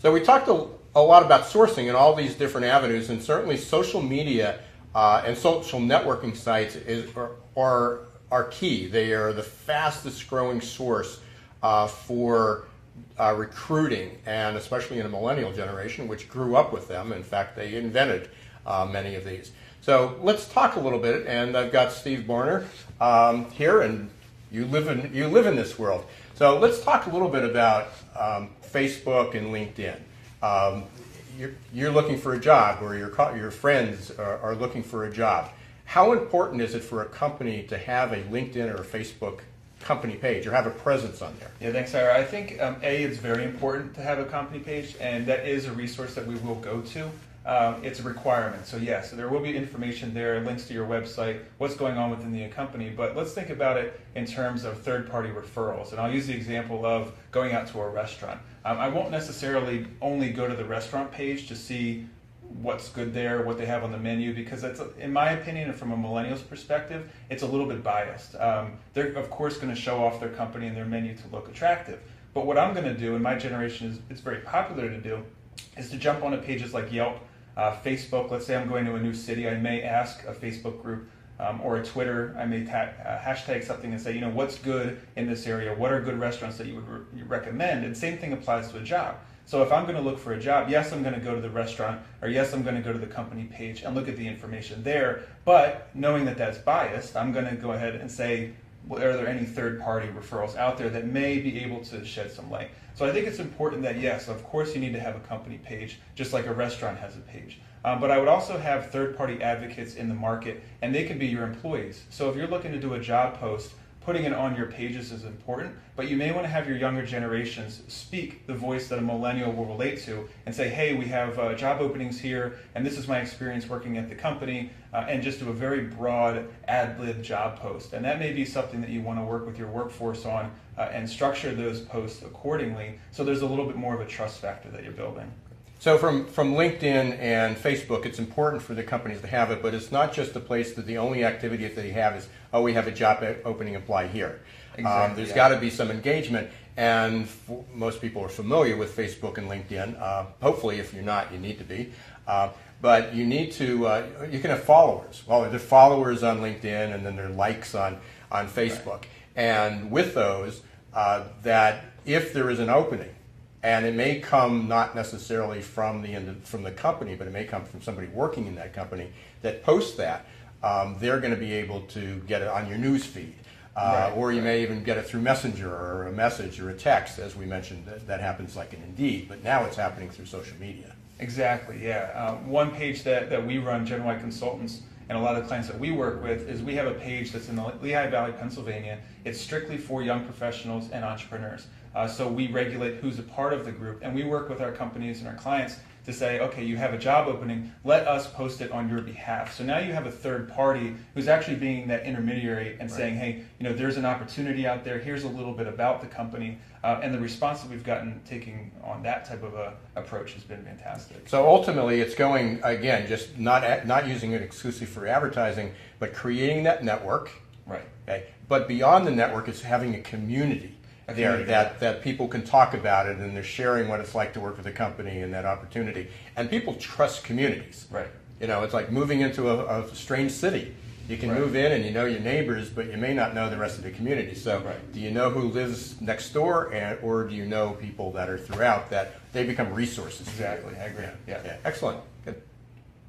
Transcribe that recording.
So we talked a lot about sourcing and all these different avenues, and certainly social media and social networking sites are key. They are the fastest growing source for recruiting, and especially in a millennial generation, which grew up with them. In fact, they invented many of these. So let's talk a little bit, and I've got Steve Barner here, and you live in this world. So let's talk a little bit about Facebook and LinkedIn. You're looking for a job, or your friends are looking for a job. How important is it for a company to have a LinkedIn or a Facebook company page, or have a presence on there? Yeah, thanks, Ira. I think it's very important to have a company page, and that is a resource that we will go to. It's a requirement. So yes, there will be information there, links to your website, what's going on within the company. But let's think about it in terms of third-party referrals. And I'll use the example of going out to a restaurant. I won't necessarily only go to the restaurant page to see what's good there, what they have on the menu, because that's, in my opinion, and from a millennial's perspective, it's a little bit biased. They're of course going to show off their company and their menu to look attractive. But what I'm going to do, and my generation it's very popular to do, is to jump onto pages like Yelp, Facebook. Let's say I'm going to a new city, I may ask a Facebook group or a Twitter, I may hashtag something and say, what's good in this area? What are good restaurants that you would recommend? And same thing applies to a job. So if I'm going to look for a job, yes, I'm going to go to the restaurant, or yes, I'm going to go to the company page and look at the information there. But knowing that that's biased, I'm going to go ahead and say, well, are there any third-party referrals out there that may be able to shed some light? So I think it's important that, yes, of course you need to have a company page, just like a restaurant has a page. But I would also have third-party advocates in the market, and they can be your employees. So if you're looking to do a job post, putting it on your pages is important, but you may want to have your younger generations speak the voice that a millennial will relate to and say, hey, we have job openings here, and this is my experience working at the company, and just do a very broad ad-lib job post. And that may be something that you want to work with your workforce on and structure those posts accordingly, so there's a little bit more of a trust factor that you're building. So from LinkedIn and Facebook, it's important for the companies to have it, but it's not just a place that the only activity that they have is, oh, we have a job opening, apply here. Exactly, There's got to be some engagement, and most people are familiar with Facebook and LinkedIn. Hopefully, if you're not, you need to be. But you need to, you can have followers. Well, there are followers on LinkedIn, and then there are likes on Facebook. Right. And with those, that if there is an opening, and it may come not necessarily from the company, but it may come from somebody working in that company that posts that, they're going to be able to get it on your news feed. Or you may even get it through Messenger or a message or a text, as we mentioned. That happens like in Indeed, but now it's happening through social media. Exactly, yeah. One page that we run, Gen-Y Consultants, and a lot of the clients that we work with, is we have a page that's in the Lehigh Valley, Pennsylvania. It's strictly for young professionals and entrepreneurs. So we regulate who's a part of the group, and we work with our companies and our clients to say, okay, you have a job opening, let us post it on your behalf. So now you have a third party who's actually being that intermediary and saying, hey, there's an opportunity out there, here's a little bit about the company, and the response that we've gotten taking on that type of a approach has been fantastic. So ultimately it's going, again, just not using it exclusively for advertising, but creating that network. Right. Okay. But beyond the network, it's having a community there that people can talk about it, and they're sharing what it's like to work with a company and that opportunity. And people trust communities. Right. It's like moving into a strange city. You can move in and you know your neighbors, but you may not know the rest of the community. So do you know who lives next door, or do you know people that are throughout that they become resources? Exactly, I agree. Yeah. Excellent. Good.